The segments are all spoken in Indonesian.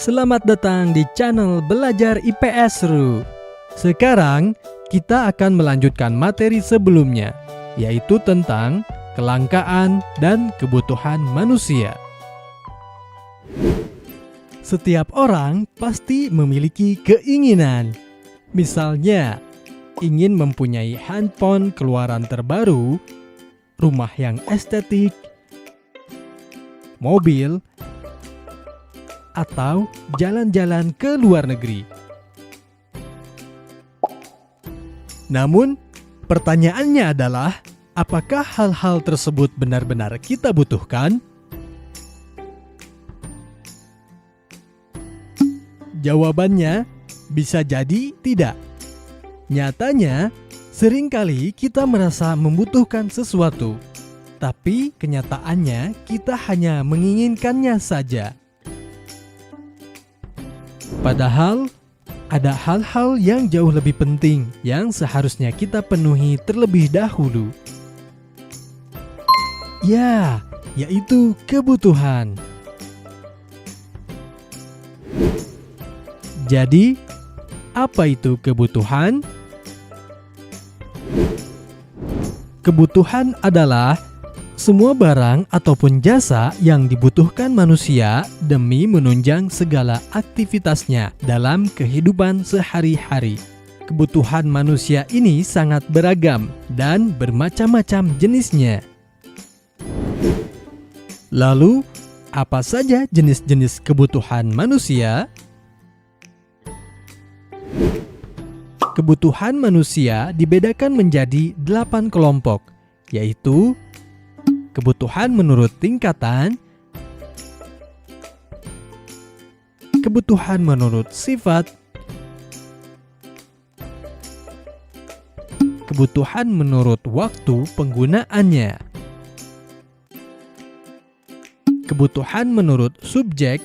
Selamat datang di channel Belajar IPS Seru. Sekarang kita akan melanjutkan materi sebelumnya, yaitu tentang kelangkaan dan kebutuhan manusia. Setiap orang pasti memiliki keinginan. Misalnya, ingin mempunyai handphone keluaran terbaru, rumah yang estetik, mobil, atau jalan-jalan ke luar negeri. Namun, pertanyaannya adalah, apakah hal-hal tersebut benar-benar kita butuhkan? Jawabannya bisa jadi tidak. Nyatanya, seringkali kita merasa membutuhkan sesuatu, tapi kenyataannya kita hanya menginginkannya saja. Padahal, ada hal-hal yang jauh lebih penting yang seharusnya kita penuhi terlebih dahulu. Ya, yaitu kebutuhan. Jadi, apa itu kebutuhan? Kebutuhan adalah semua barang ataupun jasa yang dibutuhkan manusia demi menunjang segala aktivitasnya dalam kehidupan sehari-hari. Kebutuhan manusia ini sangat beragam dan bermacam-macam jenisnya. Lalu, apa saja jenis-jenis kebutuhan manusia? Kebutuhan manusia dibedakan menjadi 8 kelompok, yaitu kebutuhan menurut tingkatan, kebutuhan menurut sifat, kebutuhan menurut waktu penggunaannya, kebutuhan menurut subjek,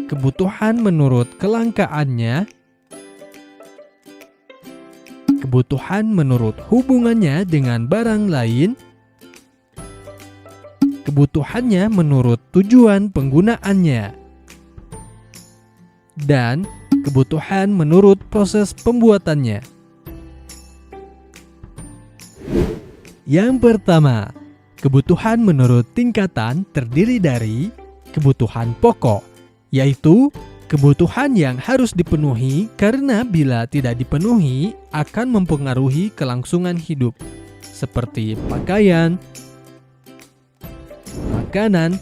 kebutuhan menurut kelangkaannya, kebutuhan menurut hubungannya dengan barang lain, kebutuhannya menurut tujuan penggunaannya, dan kebutuhan menurut proses pembuatannya. Yang pertama, kebutuhan menurut tingkatan terdiri dari kebutuhan pokok, yaitu kebutuhan yang harus dipenuhi karena bila tidak dipenuhi akan mempengaruhi kelangsungan hidup, seperti pakaian, makanan,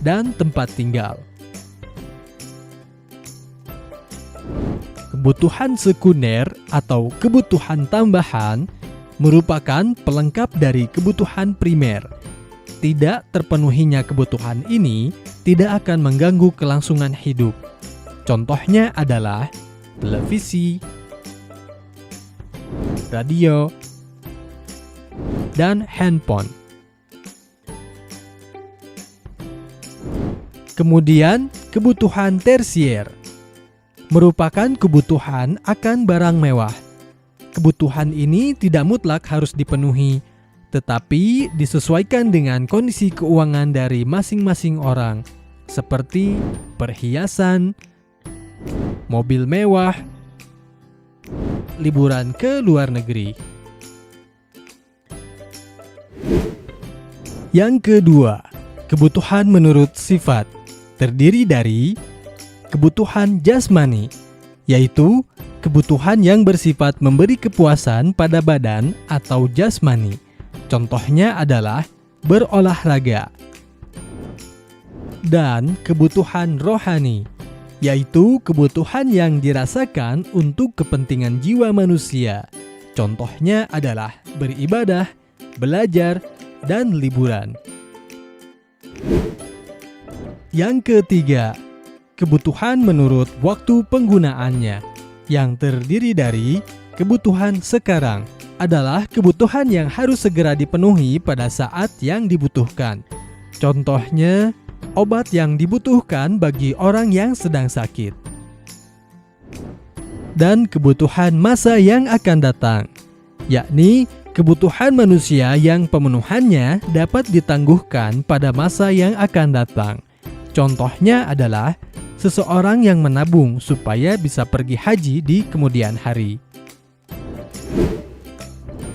dan tempat tinggal. Kebutuhan sekunder atau kebutuhan tambahan merupakan pelengkap dari kebutuhan primer. Tidak terpenuhinya kebutuhan ini tidak akan mengganggu kelangsungan hidup. Contohnya adalah televisi, radio, dan handphone. Kemudian, kebutuhan tersier merupakan kebutuhan akan barang mewah. Kebutuhan ini tidak mutlak harus dipenuhi, tetapi disesuaikan dengan kondisi keuangan dari masing-masing orang, seperti perhiasan, mobil mewah, liburan ke luar negeri. Yang kedua, kebutuhan menurut sifat terdiri dari kebutuhan jasmani, yaitu kebutuhan yang bersifat memberi kepuasan pada badan atau jasmani. Contohnya adalah berolahraga. Dan kebutuhan rohani, yaitu kebutuhan yang dirasakan untuk kepentingan jiwa manusia. Contohnya adalah beribadah, belajar, dan liburan. Yang ketiga, kebutuhan menurut waktu penggunaannya, yang terdiri dari kebutuhan sekarang, adalah kebutuhan yang harus segera dipenuhi pada saat yang dibutuhkan. Contohnya, obat yang dibutuhkan bagi orang yang sedang sakit. Dan kebutuhan masa yang akan datang, yakni kebutuhan manusia yang pemenuhannya dapat ditangguhkan pada masa yang akan datang. Contohnya adalah seseorang yang menabung supaya bisa pergi haji di kemudian hari.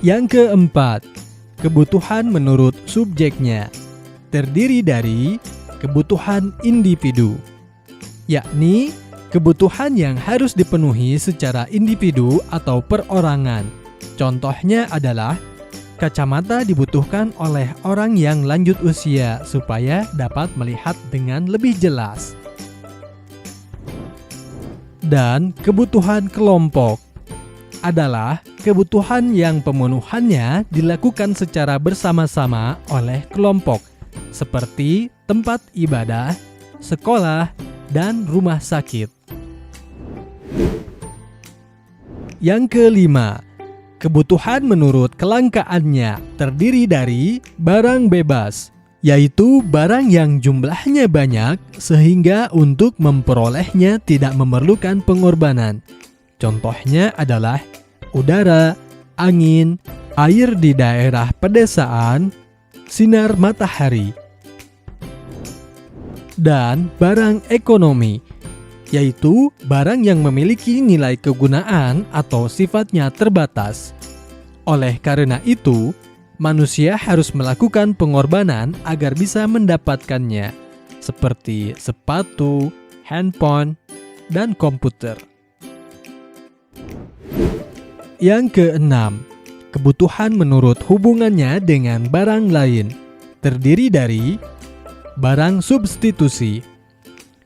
Yang keempat, kebutuhan menurut subjeknya terdiri dari kebutuhan individu, yakni kebutuhan yang harus dipenuhi secara individu atau perorangan. Contohnya adalah kacamata dibutuhkan oleh orang yang lanjut usia supaya dapat melihat dengan lebih jelas. Dan kebutuhan kelompok adalah kebutuhan yang pemenuhannya dilakukan secara bersama-sama oleh kelompok, seperti tempat ibadah, sekolah, dan rumah sakit. Yang kelima, kebutuhan menurut kelangkaannya terdiri dari barang bebas, yaitu barang yang jumlahnya banyak sehingga untuk memperolehnya tidak memerlukan pengorbanan. Contohnya adalah udara, angin, air di daerah pedesaan, sinar matahari. Dan barang ekonomi, yaitu barang yang memiliki nilai kegunaan atau sifatnya terbatas. Oleh karena itu, manusia harus melakukan pengorbanan agar bisa mendapatkannya, seperti sepatu, handphone, dan komputer. Yang keenam, kebutuhan menurut hubungannya dengan barang lain terdiri dari barang substitusi,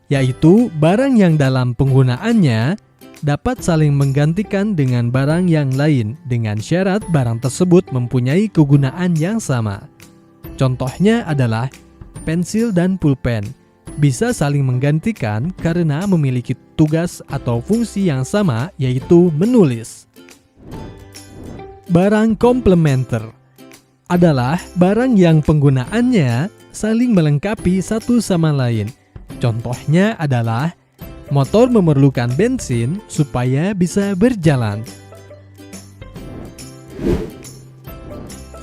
yaitu barang yang dalam penggunaannya dapat saling menggantikan dengan barang yang lain dengan syarat barang tersebut mempunyai kegunaan yang sama. Contohnya adalah pensil dan pulpen bisa saling menggantikan karena memiliki tugas atau fungsi yang sama, yaitu menulis. Barang komplementer adalah barang yang penggunaannya saling melengkapi satu sama lain. Contohnya adalah motor memerlukan bensin supaya bisa berjalan.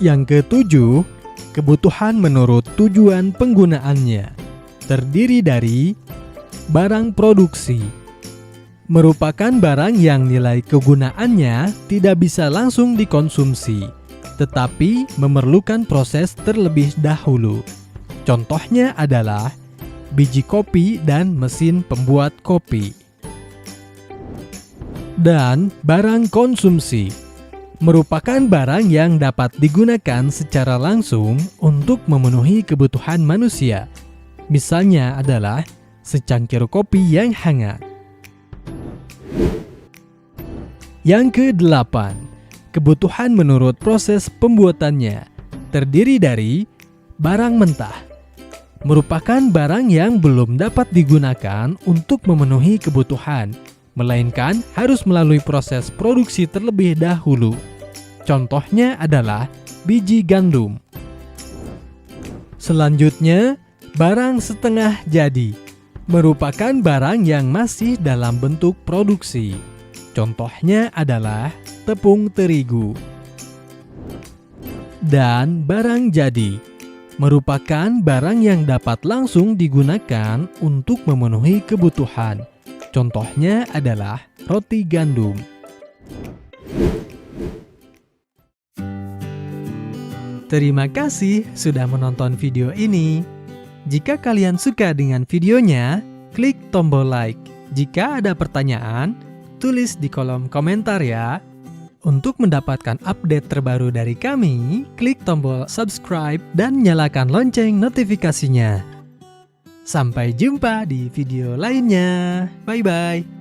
Yang ketujuh, kebutuhan menurut tujuan penggunaannya terdiri dari barang produksi. Merupakan barang yang nilai kegunaannya tidak bisa langsung dikonsumsi, tetapi memerlukan proses terlebih dahulu. Contohnya adalah biji kopi dan mesin pembuat kopi. Dan barang konsumsi merupakan barang yang dapat digunakan secara langsung untuk memenuhi kebutuhan manusia. Misalnya adalah secangkir kopi yang hangat. Yang kedelapan, kebutuhan menurut proses pembuatannya terdiri dari barang mentah. Merupakan barang yang belum dapat digunakan untuk memenuhi kebutuhan, melainkan harus melalui proses produksi terlebih dahulu. Contohnya adalah biji gandum. Selanjutnya, barang setengah jadi. Merupakan barang yang masih dalam bentuk produksi. Contohnya adalah tepung terigu. Dan barang jadi merupakan barang yang dapat langsung digunakan untuk memenuhi kebutuhan. Contohnya adalah roti gandum. Terima kasih sudah menonton video ini. Jika kalian suka dengan videonya, klik tombol like. Jika ada pertanyaan, tulis di kolom komentar ya. Untuk mendapatkan update terbaru dari kami, klik tombol subscribe dan nyalakan lonceng notifikasinya. Sampai jumpa di video lainnya. Bye-bye.